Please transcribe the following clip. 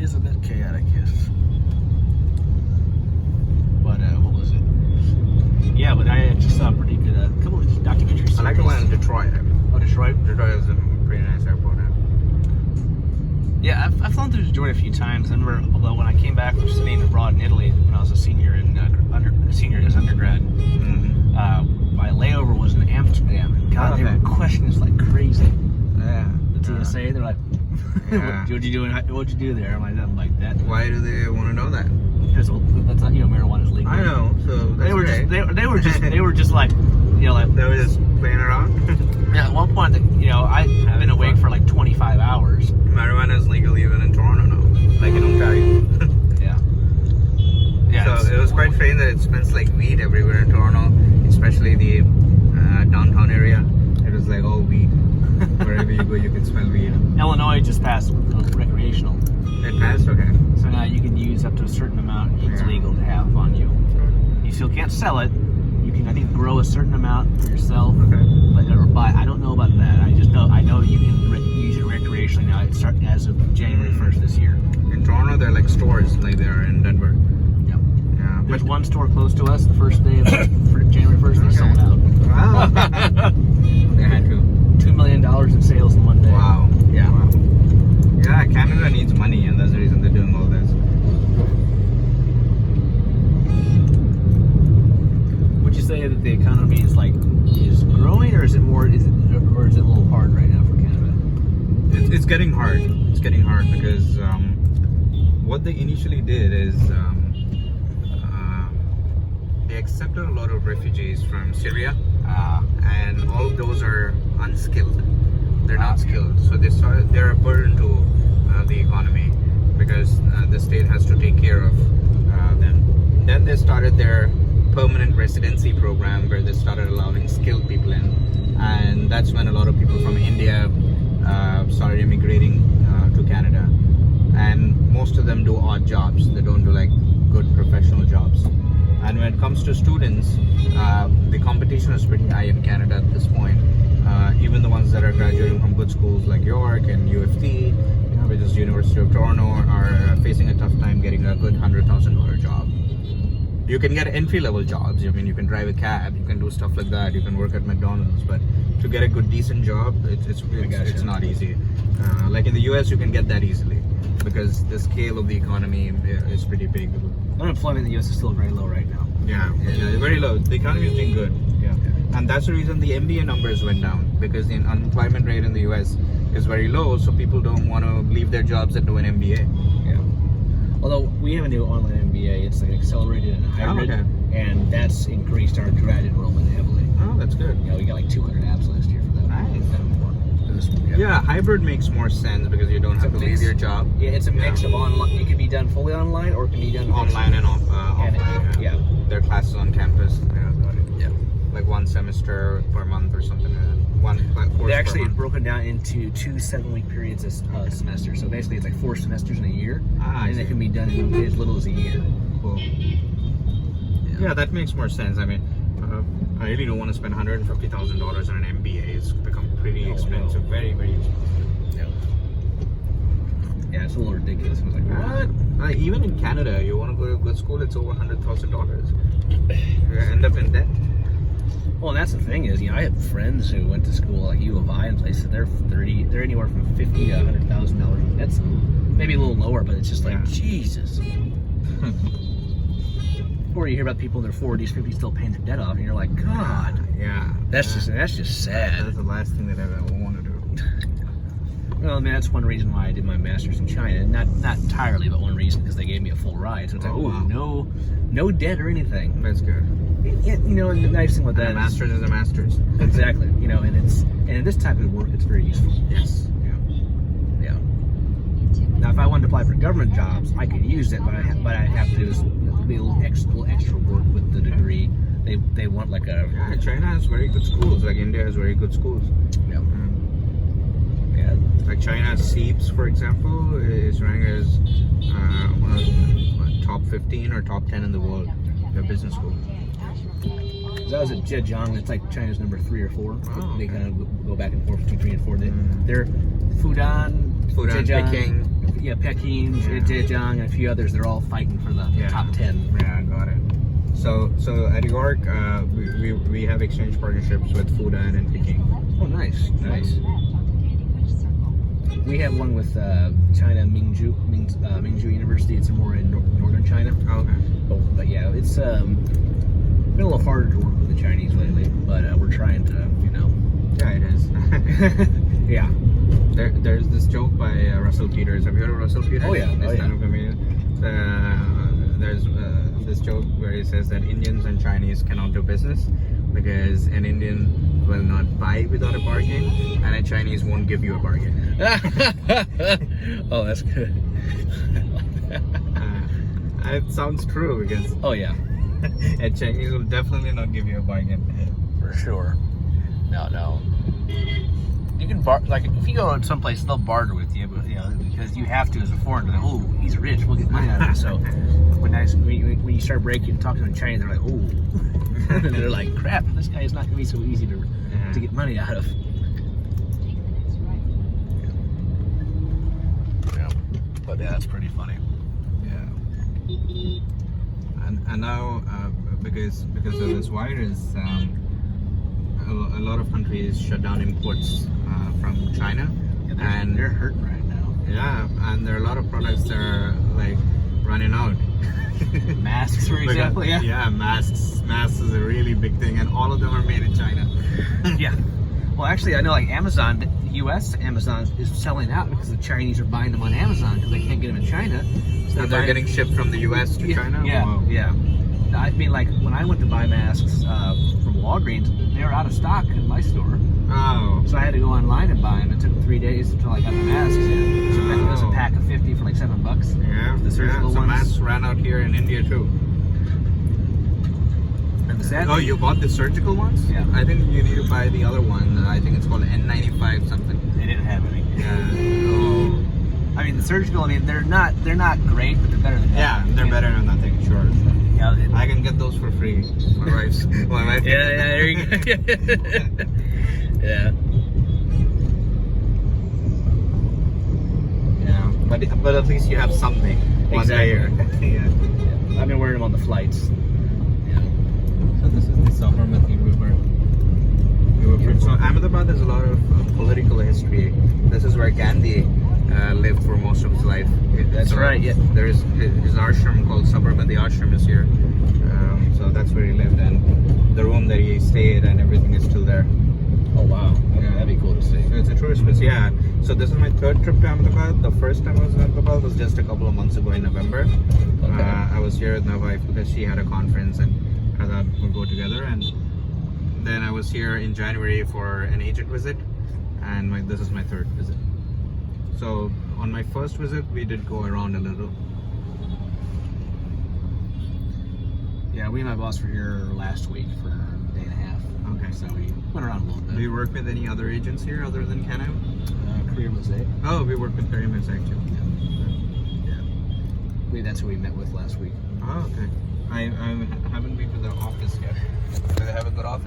is a bit chaotic, yes. But what was it? Yeah, but I actually saw a pretty good couple of documentaries. I like the one in Detroit. Oh, Detroit? Detroit is a pretty nice airport. Yeah, I've flown through Detroit a few times. I remember, although when I came back from studying abroad in Italy when I was a senior in undergrad, my layover was in Amsterdam, and God, they were questioning us like crazy. Yeah. The TSA, they're like, Yeah. "What'd you do? What'd you do there?" I'm like that. Why do they want to know that? Because that's not, marijuana's legal. I know. So that's They were great. they were just like, like They were just playing around. yeah. At one point, I've been awake for like 25 hours. Marijuana is legal even in Toronto now, like in Ontario. Yeah. Yeah. So it was quite strange that it smells like weed everywhere in Toronto, especially the downtown area. It was like all weed. Wherever you go, you can smell weed. Illinois just passed recreational. It passed, okay. So now you can use up to a certain amount. It's legal to have on you. You still can't sell it. You can, I think, grow a certain amount for yourself. Okay. Or buy. I don't know about that. I know you can use it recreationally now. It starts as of January 1st this year. In Toronto, they're like stores, like they are in Denver. Yep. Yeah. There's one store close to us. The first day of January 1st, they sold out. Wow. They had to. $2 million in sales in one day. Wow. Yeah. Wow. Yeah, Canada needs money, and that's the reason they're doing all this. Would you say that the economy is growing, or is it a little hard right now for Canada? It's getting hard. It's getting hard because what they initially did is they accepted a lot of refugees from Syria, and all of those are unskilled. They're not skilled, so they're a burden to the economy because the state has to take care of them. Then they started their permanent residency program where they started allowing skilled people in, and that's when a lot of people from India started immigrating to Canada, and most of them do odd jobs. They don't do like good professional jobs. And when it comes to students, the competition is pretty high in Canada at this point. Even the ones that are graduating from good schools like York and UFT, which is University of Toronto, are facing a tough time getting a good $100,000 job. You can get entry-level jobs. I mean, you can drive a cab, you can do stuff like that, you can work at McDonald's, but to get a good, decent job, it's not easy. Like in the US, you can get that easily because the scale of the economy is pretty big. Unemployment in the U.S. is still very low right now. Yeah, very low. The economy is doing good. Yeah. And that's the reason the MBA numbers went down, because the unemployment rate in the US is very low, so people don't want to leave their jobs and do an MBA. Yeah. Although we have a new online MBA, it's like accelerated and hybrid, and that's increased our grad enrollment heavily. Oh, that's good. We got like 200 apps last year for that. Nice. Yeah, hybrid makes more sense because you don't have to leave your job. Yeah, it's a mix of online. It can be done fully online, or it can be done online and offline. Yeah. Their classes on campus. Yeah, got it. Yeah. Like one semester per month or something. One course. They actually broken down into 2 7-week periods a semester. So basically, it's like 4 semesters in a year, and it can be done in as little as a year. Cool. Yeah, that makes more sense. I mean, I really don't want to spend $150,000 on an MBA. It's become pretty expensive, very, very expensive. Yeah, it's a little ridiculous. I was like, what? Even in Canada, you want to go to a good school, it's over $100,000. You end up in debt. Well, and that's the thing is, I have friends who went to school like U of I and places. They're anywhere from $50,000 to $100,000 in debt. Maybe a little lower, but it's just like Jesus. Or you hear about people in their 40s, 50s still paying their debt off, and you're like, God. Yeah. That's just sad. That's the last thing that I ever want to do. Well, I mean, that's one reason why I did my master's in China. Not entirely, but one reason because they gave me a full ride. So it's no debt or anything. That's good. Yeah, and the nice thing with that, a master's is a master's. Exactly. And in this type of work, it's very useful. Yes. Yeah. Now, if I wanted to apply for government jobs, I could use it, but I have to do a little extra work with the degree. They want like a... Yeah, China has very good schools. Like India has very good schools. Yeah. Like China's CEPS, for example, is ranked as one of the top 15 or top 10 in the world. Their business school. So I was at Zhejiang. It's like China's number 3 or 4. They okay. kind of go back and forth between 3 and 4. They're Fudan, Zhejiang, Peking. Yeah, Peking, Zhejiang, and a few others. They're all fighting for the top 10. Yeah, got it. So at York, we have exchange partnerships with Fudan and Peking. Oh, nice. We have one with China Mingzhu University. It's more in northern China. Okay. But yeah, it's been a little harder to work with the Chinese lately. But we're trying to, Yeah, it is. Yeah. There's this joke by Russell Peters. Have you heard of Russell Peters? Oh yeah. This kind of comedian. There's this joke where he says that Indians and Chinese cannot do business because an Indian will not buy without a bargain, and a Chinese won't give you a bargain. Oh, that's good. It sounds true because Oh yeah, a Chinese will definitely not give you a bargain. for sure. No. You can if you go to someplace, they'll barter with you, but because you have to as a foreigner. Like, oh, he's rich, we'll get money out of him. So when you start talking to a Chinese, they're like, oh, and they're like, crap, this guy is not going to be so easy to get money out of. Yeah, but yeah, that's pretty funny. Yeah. And now because of this virus, a lot of countries shut down imports from China, And they're hurting right now. yeah, and there are a lot of products that are like running out. Masks, for example. Yeah, masks is a really big thing, and all of them are made in China. Yeah. Well, actually, I know like Amazon, the U.S. Amazon is selling out because the Chinese are buying them on Amazon because they can't get them in China. So And they're getting shipped from the U.S. to China. Yeah, Wow. yeah. I mean, like when I went to buy masks from Walgreens, they were out of stock in my store, Oh. so I had to go online and buy them. It took 3 days until I got the masks in. So that was a pack of 50 for like $7. Yeah, The surgical so ones. masks ran out here in India too. And the sad Oh, thing- you bought the surgical ones? Yeah. I think you need to buy the other one. I think it's called N95 something. they didn't have any. Yeah. Oh. I mean, the surgical. I mean, they're not great, but they're better than Yeah, nothing. they're better than nothing. Sure. Yeah. I can get those for free. My wife. Yeah, there you go. Yeah. Yeah, but at least you have something. Once a year. Yeah. I've been wearing them on the flights. Yeah. So this is the Sabarmati River. So Ahmedabad has a lot of political history. This is where Gandhi lived for most of his life. That's right, yeah. There is his ashram called Sabarmati Ashram is here. So that's where he lived, and the room that he stayed and everything is still there. Oh wow. Okay, that'd be cool to see. So it's a tourist place. Yeah. So this is my third trip to Ahmedabad. The first time I was in Ahmedabad was just a couple of months ago in November. Okay. I was here with my wife because she had a conference, and I thought we'd go together. And then I was here in January for an agent visit, and this is my third visit. So on my first visit, we did go around a little. Yeah, we and my boss were here last week for a day and a half. Okay. So we went around a little bit. Do you work with any other agents here other than Canem? Career Mosaic. Oh, we work with Career Mosaic too. That's who we met with last week. Oh, okay. I haven't been to the office yet. Do they have a good office?